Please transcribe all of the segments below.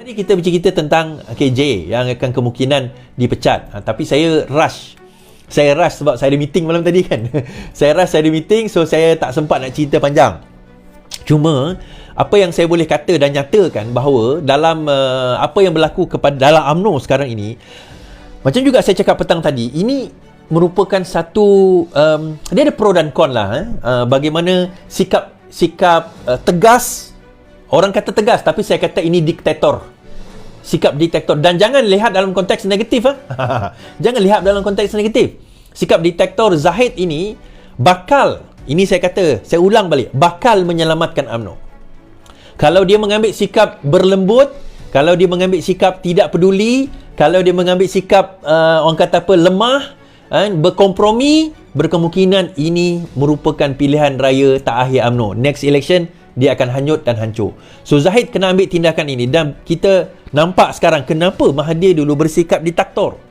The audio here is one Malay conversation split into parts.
Tadi kita bercerita tentang KJ yang akan kemungkinan dipecat. Tapi saya rush sebab saya ada meeting malam tadi kan. Saya ada meeting, so saya tak sempat nak cerita panjang. Cuma apa yang saya boleh kata dan nyatakan bahawa dalam apa yang berlaku kepada dalam UMNO sekarang ini, macam juga saya cakap petang tadi, ini merupakan satu dia ada pro dan con lah. Bagaimana sikap tegas. Orang kata tegas, tapi saya kata ini diktator. Sikap diktator. Dan jangan lihat dalam konteks negatif. Jangan lihat dalam konteks negatif. Sikap diktator Zahid ini bakal, ini saya kata, saya ulang balik, bakal menyelamatkan UMNO. Kalau dia mengambil sikap berlembut, kalau dia mengambil sikap tidak peduli, kalau dia mengambil sikap orang kata apa, lemah, berkompromi, berkemungkinan ini merupakan pilihan raya takhir UMNO. Next election, dia akan hanyut dan hancur. So Zahid kena ambil tindakan ini. Dan kita nampak sekarang kenapa Mahathir dulu bersikap diktator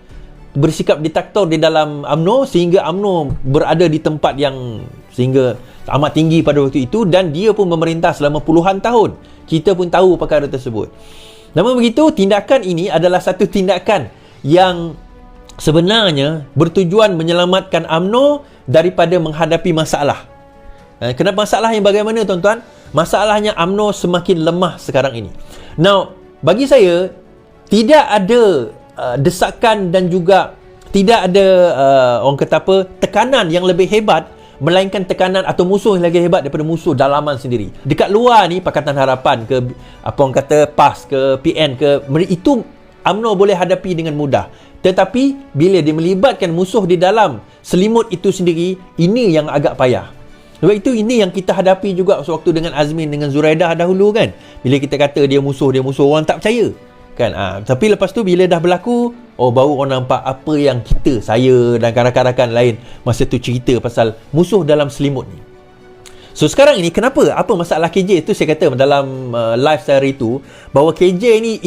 di dalam UMNO, sehingga UMNO berada di tempat yang sehingga amat tinggi pada waktu itu, dan dia pun memerintah selama puluhan tahun. Kita pun tahu perkara tersebut. Namun begitu, tindakan ini adalah satu tindakan yang sebenarnya bertujuan menyelamatkan UMNO daripada menghadapi masalah. Kenapa masalah yang bagaimana, tuan-tuan? Masalahnya UMNO semakin lemah sekarang ini. Now, bagi saya, tidak ada desakan dan juga tidak ada orang kata apa, tekanan yang lebih hebat, melainkan tekanan atau musuh yang lagi hebat daripada musuh dalaman sendiri. Dekat luar ni, Pakatan Harapan ke apa orang kata PAS ke PN ke, itu UMNO boleh hadapi dengan mudah. Tetapi bila dia melibatkan musuh di dalam selimut itu sendiri, ini yang agak payah. Sebab itu ini yang kita hadapi juga sewaktu dengan Azmin, dengan Zuraidah dahulu kan. Bila kita kata dia musuh, orang tak percaya kan. Tapi lepas tu bila dah berlaku, baru orang nampak apa yang saya dan rakan-rakan lain masa tu cerita pasal musuh dalam selimut ni. So sekarang ini kenapa? Apa masalah KJ itu? Saya kata dalam live saya hari itu, bahawa KJ ni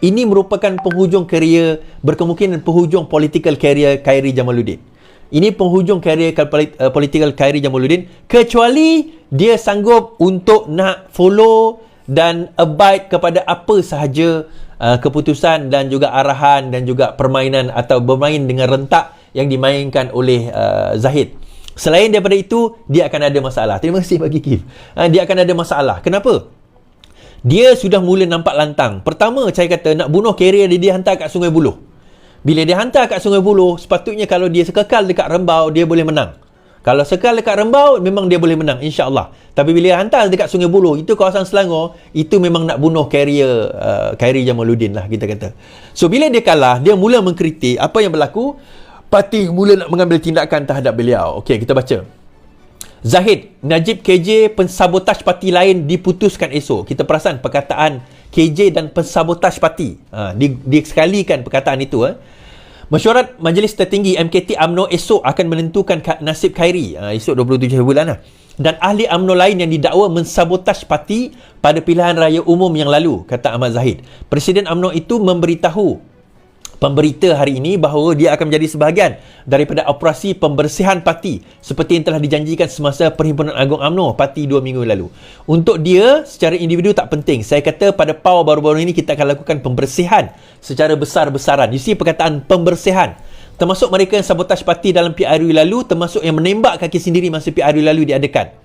ini merupakan penghujung karier, berkemungkinan penghujung political career Khairy Jamaluddin. Ini penghujung karier political Khairy Jamaluddin, kecuali dia sanggup untuk nak follow dan abide kepada apa sahaja keputusan dan juga arahan dan juga permainan atau bermain dengan rentak yang dimainkan oleh Zahid. Selain daripada itu, dia akan ada masalah. Terima kasih bagi Kif. Dia akan ada masalah. Kenapa? Dia sudah mula nampak lantang. Pertama, saya kata nak bunuh karier dia hantar kat Sungai Buloh. Bila dia hantar kat Sungai Buloh, sepatutnya kalau dia kekal dekat Rembau, dia boleh menang. Kalau kekal dekat Rembau, memang dia boleh menang, insya-Allah. Tapi bila dia hantar dekat Sungai Buloh, itu kawasan Selangor, itu memang nak bunuh karier Khairy Jamaluddin lah, kita kata. So bila dia kalah, dia mula mengkritik apa yang berlaku. Parti mula nak mengambil tindakan terhadap beliau. Okey, kita baca. Zahid, Najib KJ pensabotaj parti lain diputuskan esok. Kita perasan perkataan KJ dan pensabotaj parti. Disekalikan perkataan itu. Mesyuarat Majlis Tertinggi MKT UMNO esok akan menentukan nasib Khairy. Esok 27 bulan lah. Dan ahli UMNO lain yang didakwa mensabotaj parti pada pilihan raya umum yang lalu, kata Ahmad Zahid. Presiden UMNO itu memberitahu pemberita hari ini bahawa dia akan menjadi sebahagian daripada operasi pembersihan parti seperti yang telah dijanjikan semasa Perhimpunan Agung UMNO parti 2 minggu lalu. Untuk dia secara individu tak penting. Saya kata pada PAW baru-baru ini kita akan lakukan pembersihan secara besar-besaran. You see perkataan pembersihan. Termasuk mereka yang sabotaj parti dalam PRU lalu, termasuk yang menembak kaki sendiri masa PRU lalu diadakan.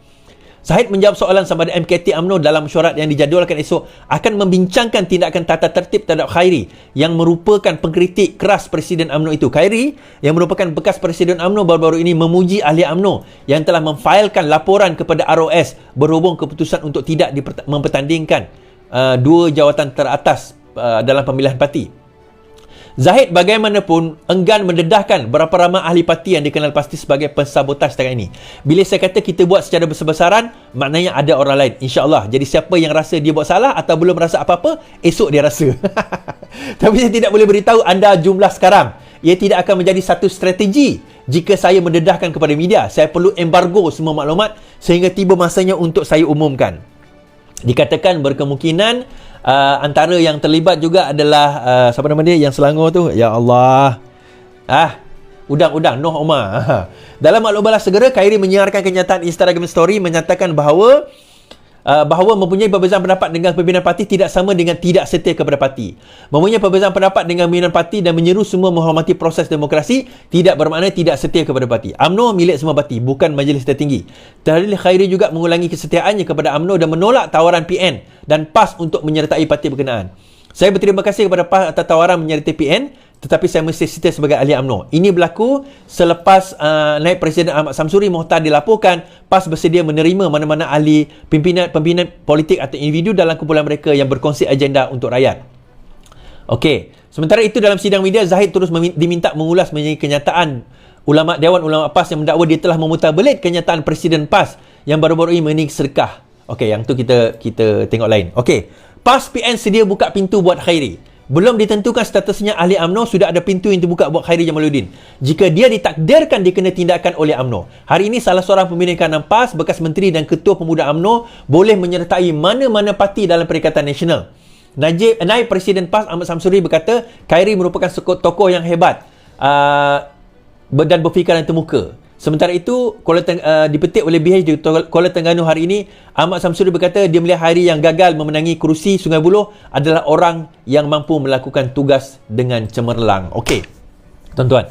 Zahid menjawab soalan sama ada MKT UMNO dalam mesyuarat yang dijadualkan esok akan membincangkan tindakan tata tertib terhadap Khairy yang merupakan pengkritik keras Presiden UMNO itu. Khairy yang merupakan bekas Presiden UMNO baru-baru ini memuji ahli UMNO yang telah memfailkan laporan kepada ROS berhubung keputusan untuk tidak mempertandingkan dua jawatan teratas dalam pemilihan parti. Zahid bagaimanapun enggan mendedahkan berapa ramai ahli parti yang dikenal pasti sebagai pensabotaj sekarang ini. Bila saya kata kita buat secara besar-besaran, maknanya ada orang lain, insya-Allah. Jadi siapa yang rasa dia buat salah atau belum rasa apa-apa, esok dia rasa. Tapi saya tidak boleh beritahu anda jumlah sekarang. Ia tidak akan menjadi satu strategi jika saya mendedahkan kepada media. Saya perlu embargo semua maklumat sehingga tiba masanya untuk saya umumkan. Dikatakan berkemungkinan antara yang terlibat juga adalah siapa nama dia yang Selangor tu? Ya Allah. Udang Noh Omar. Dalam maklum balas segera, Khairy menyiarkan kenyataan Instagram story menyatakan bahawa bahawa mempunyai perbezaan pendapat dengan pimpinan parti tidak sama dengan tidak setia kepada parti. Mempunyai perbezaan pendapat dengan pimpinan parti dan menyeru semua menghormati proses demokrasi tidak bermakna tidak setia kepada parti. UMNO milik semua parti, bukan majlis tertinggi. Tahlil Khairi juga mengulangi kesetiaannya kepada UMNO dan menolak tawaran PN dan PAS untuk menyertai parti berkenaan. Saya berterima kasih kepada PAS atas tawaran menyertai PN, tetapi saya mesti setia sebagai ahli UMNO. Ini berlaku selepas naib Presiden Ahmad Samsuri Mohtar dilaporkan PAS bersedia menerima mana-mana ahli pimpinan politik atau individu dalam kumpulan mereka yang berkongsi agenda untuk rakyat. Okey, sementara itu dalam sidang media, Zahid terus diminta mengulas mengenai kenyataan Dewan Ulama PAS yang mendakwa dia telah memutarbelit kenyataan Presiden PAS yang baru-baru ini mengenai sedekah. Okey, yang tu kita tengok lain. Okey, PAS PN sedia buka pintu buat Khairi. Belum ditentukan statusnya ahli UMNO, sudah ada pintu yang terbuka buat Khairi Jamaluddin. Jika dia ditakdirkan dikena tindakan oleh UMNO. Hari ini salah seorang pembina kanan PAS, bekas menteri dan ketua pemuda UMNO boleh menyertai mana-mana parti dalam Perikatan Nasional. Naib Presiden PAS Ahmad Samsuri berkata, Khairi merupakan tokoh yang hebat dan berfikiran termuka. Sementara itu, dipetik oleh BH di Kuala Terengganu hari ini, Ahmad Samsuri berkata dia melihat Khairi yang gagal memenangi kerusi Sungai Buloh adalah orang yang mampu melakukan tugas dengan cemerlang. Okey, tuan-tuan,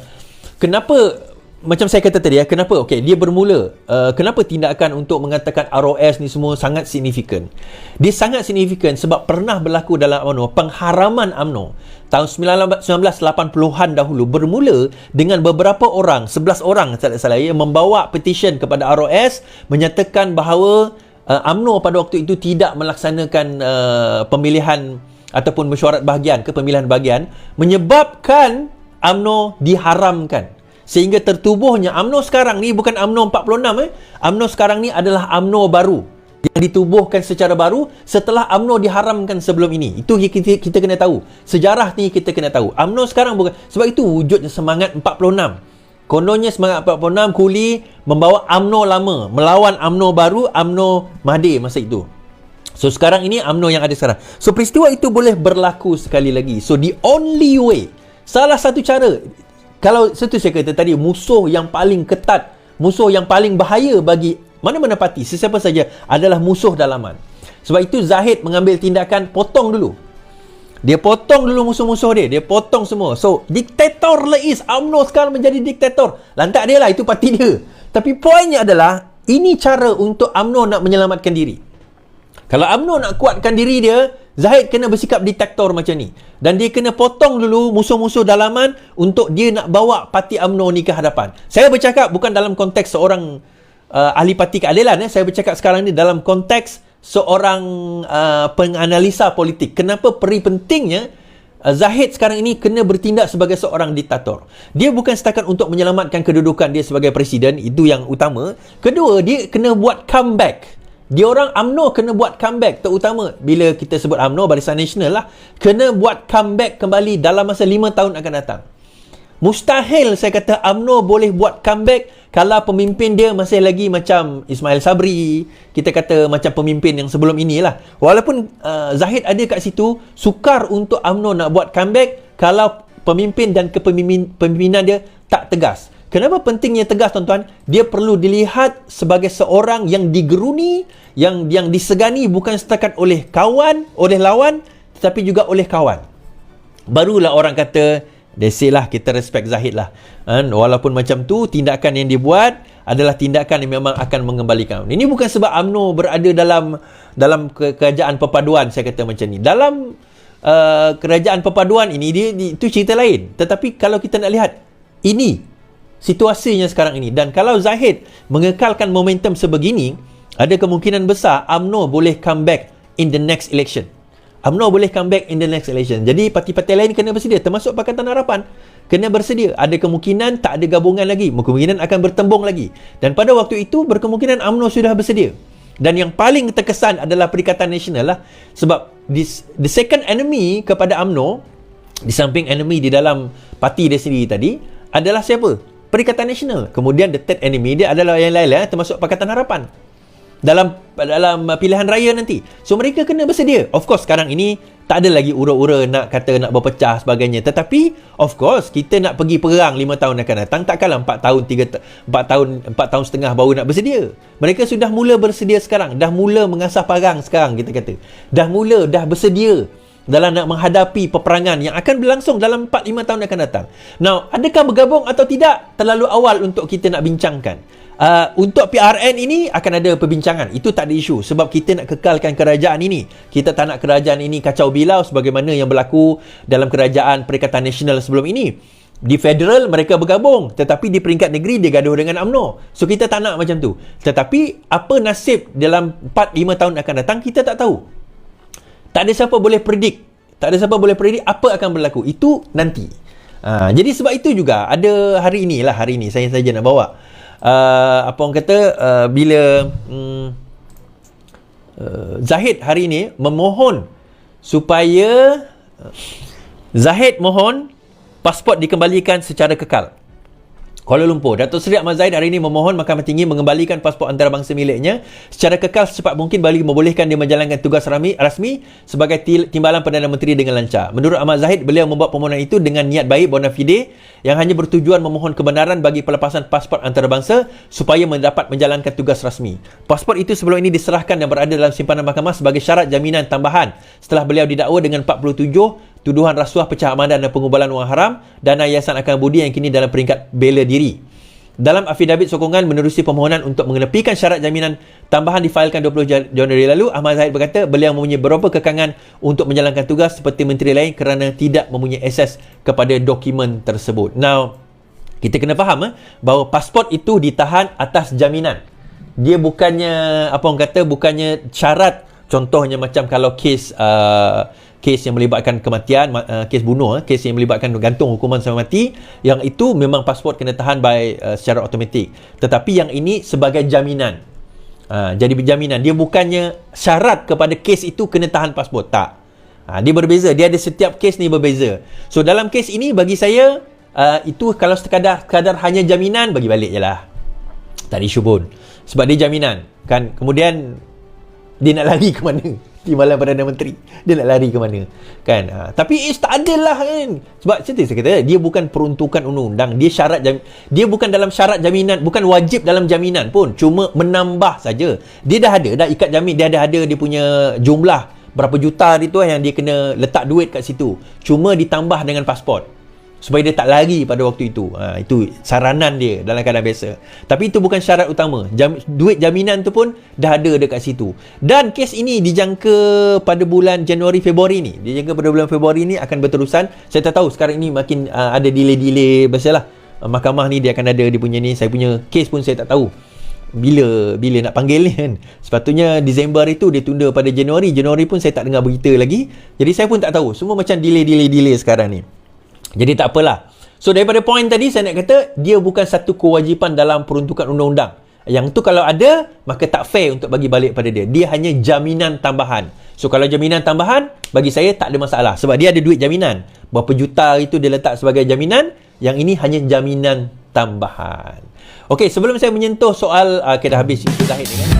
kenapa, macam saya kata tadi kenapa dia bermula, kenapa tindakan untuk mengatakan ROS ni semua sangat signifikan. Dia sangat signifikan sebab pernah berlaku dalam UMNO pengharaman UMNO tahun 1980-an dahulu, bermula dengan beberapa orang, 11 orang tak salah yang membawa petition kepada ROS menyatakan bahawa UMNO pada waktu itu tidak melaksanakan pemilihan ataupun mesyuarat bahagian ke pemilihan bahagian, menyebabkan UMNO diharamkan. Sehingga tertubuhnya UMNO sekarang ni bukan UMNO 46 UMNO sekarang ni adalah UMNO baru yang ditubuhkan secara baru setelah UMNO diharamkan sebelum ini. Itu kita kena tahu. Sejarah ni kita kena tahu. UMNO sekarang bukan, sebab itu wujudnya semangat 46. Kononnya semangat 46 Kuli membawa UMNO lama melawan UMNO baru, UMNO Mahathir masa itu. So sekarang ini UMNO yang ada sekarang. So peristiwa itu boleh berlaku sekali lagi. So the only way, salah satu cara, kalau seperti saya kata tadi, musuh yang paling ketat, musuh yang paling bahaya bagi mana-mana parti, sesiapa saja, adalah musuh dalaman. Sebab itu Zahid mengambil tindakan potong dulu. Dia potong dulu musuh-musuh dia. Dia potong semua. So, diktator Lais, UMNO sekarang menjadi diktator. Lantak dia lah, itu parti dia. Tapi poinnya adalah, ini cara untuk UMNO nak menyelamatkan diri. Kalau UMNO nak kuatkan diri dia, Zahid kena bersikap diktator macam ni. Dan dia kena potong dulu musuh-musuh dalaman untuk dia nak bawa parti UMNO ni ke hadapan. Saya bercakap bukan dalam konteks seorang ahli parti keadilan. Saya bercakap sekarang ni dalam konteks seorang penganalisa politik. Kenapa pentingnya Zahid sekarang ini kena bertindak sebagai seorang diktator. Dia bukan setakat untuk menyelamatkan kedudukan dia sebagai presiden, itu yang utama. Kedua, dia kena buat comeback. Dia orang UMNO kena buat comeback, terutama bila kita sebut UMNO, Barisan Nasional lah, kena buat comeback kembali dalam masa 5 tahun akan datang. Mustahil saya kata UMNO boleh buat comeback kalau pemimpin dia masih lagi macam Ismail Sabri, kita kata macam pemimpin yang sebelum inilah. Walaupun Zahid ada kat situ, sukar untuk UMNO nak buat comeback kalau pemimpin dan kepemimpinan dia tak tegas. Kenapa pentingnya tegas, tuan-tuan? Dia perlu dilihat sebagai seorang yang digeruni, yang disegani bukan setakat oleh kawan, oleh lawan, tetapi juga oleh kawan. Barulah orang kata, desilah kita respect Zahid lah. Walaupun macam tu, tindakan yang dia buat adalah tindakan yang memang akan mengembalikan. Ini bukan sebab UMNO berada dalam kerajaan perpaduan, saya kata macam ni. Dalam kerajaan perpaduan ini, itu cerita lain. Tetapi kalau kita nak lihat, ini situasinya sekarang ini. Dan kalau Zahid mengekalkan momentum sebegini, ada kemungkinan besar UMNO boleh come back in the next election. UMNO boleh come back in the next election. Jadi parti-parti lain kena bersedia, termasuk Pakatan Harapan kena bersedia. Ada kemungkinan tak ada gabungan lagi, kemungkinan akan bertembung lagi. Dan pada waktu itu berkemungkinan UMNO sudah bersedia. Dan yang paling terkesan adalah Perikatan Nasional lah. Sebab the second enemy kepada UMNO, di samping enemy di dalam parti dia sendiri tadi, adalah siapa? Perikatan Nasional. Kemudian the third enemy dia adalah yang lain-lain, termasuk Pakatan Harapan. dalam pilihan raya nanti. So mereka kena bersedia. Of course sekarang ini tak ada lagi ura-ura nak kata nak berpecah sebagainya. Tetapi of course kita nak pergi perang 5 tahun akan datang, takkanlah 4 tahun setengah baru nak bersedia. Mereka sudah mula bersedia sekarang, dah mula mengasah parang sekarang kita kata. Dah bersedia dalam nak menghadapi peperangan yang akan berlangsung dalam 4-5 tahun akan datang. Now, adakah bergabung atau tidak? Terlalu awal untuk kita nak bincangkan. Untuk PRN ini akan ada perbincangan. Itu tak ada isu. Sebab kita nak kekalkan kerajaan ini. Kita tak nak kerajaan ini kacau bilau sebagaimana yang berlaku dalam kerajaan Perikatan Nasional sebelum ini. Di federal mereka bergabung, tetapi di peringkat negeri dia gaduh dengan UMNO. So kita tak nak macam tu. Tetapi apa nasib dalam 4-5 tahun akan datang, kita tak tahu. Tak ada siapa boleh predict. Apa akan berlaku. Itu nanti. Jadi sebab itu juga ada hari ini saya saja nak bawa. Apa orang kata, bila Zahid hari ini memohon supaya Zahid mohon pasport dikembalikan secara kekal. Kuala Lumpur, Datuk Seri Ahmad Zahid hari ini memohon Mahkamah Tinggi mengembalikan pasport antarabangsa miliknya secara kekal secepat mungkin bagi membolehkan dia menjalankan tugas rasmi sebagai timbalan Perdana Menteri dengan lancar. Menurut Ahmad Zahid, beliau membuat permohonan itu dengan niat baik bona fide yang hanya bertujuan memohon kebenaran bagi pelepasan pasport antarabangsa supaya mendapat menjalankan tugas rasmi. Pasport itu sebelum ini diserahkan dan berada dalam simpanan mahkamah sebagai syarat jaminan tambahan setelah beliau didakwa dengan 47 tuduhan rasuah, pecah amanan dan pengubalan wang haram dana Yayasan Akal Budi yang kini dalam peringkat bela diri. Dalam afidavit sokongan menerusi permohonan untuk mengenepikan syarat jaminan tambahan difailkan 20 Januari lalu, Ahmad Zahid berkata beliau mempunyai beberapa kekangan untuk menjalankan tugas seperti menteri lain kerana tidak mempunyai akses kepada dokumen tersebut. Now, kita kena faham bahawa pasport itu ditahan atas jaminan. Dia bukannya bukannya syarat. Contohnya macam kalau kes yang melibatkan kematian, kes bunuh, kes yang melibatkan gantung hukuman sampai mati, yang itu memang pasport kena tahan secara automatik. Tetapi yang ini sebagai jaminan. Jadi jaminan, dia bukannya syarat kepada kes itu kena tahan pasport, tak. Dia berbeza, dia ada setiap kes ni berbeza. So dalam kes ini bagi saya itu kalau sekadar hanya jaminan, bagi balik je lah, tak ada isu pun. Sebab dia jaminan kan. Kemudian dia nak lari ke mana? Timbalan Perdana Menteri, dia nak lari ke mana kan? Tapi tak adalah kan. Sebab saya kata dia bukan peruntukan undang-undang, dia bukan dalam syarat jaminan, bukan wajib dalam jaminan pun, cuma menambah saja. Dia dah ikat jamin, dia ada dia punya jumlah berapa juta itu yang dia kena letak duit kat situ, cuma ditambah dengan pasport supaya dia tak lari pada waktu itu. Itu saranan dia dalam keadaan biasa. Tapi itu bukan syarat utama. Duit jaminan tu pun dah ada dekat situ. Dan kes ini dijangka pada bulan Januari-Februari ni. Akan berterusan. Saya tak tahu sekarang ini makin ada delay-delay. Biasalah mahkamah ni dia akan ada dia punya ni. Saya punya kes pun saya tak tahu bila nak panggil ni kan. Sepatutnya Disember itu dia tunda pada Januari pun saya tak dengar berita lagi. Jadi saya pun tak tahu. Semua macam delay sekarang ni. Jadi tak apalah. So daripada poin tadi saya nak kata dia bukan satu kewajipan dalam peruntukan undang-undang. Yang tu kalau ada, maka tak fair untuk bagi balik pada dia. Dia hanya jaminan tambahan. So kalau jaminan tambahan, bagi saya tak ada masalah. Sebab dia ada duit jaminan. Berapa juta itu dia letak sebagai jaminan. Yang ini hanya jaminan tambahan. Okey, sebelum saya menyentuh soal kita dah habis isu Zahid ni kan.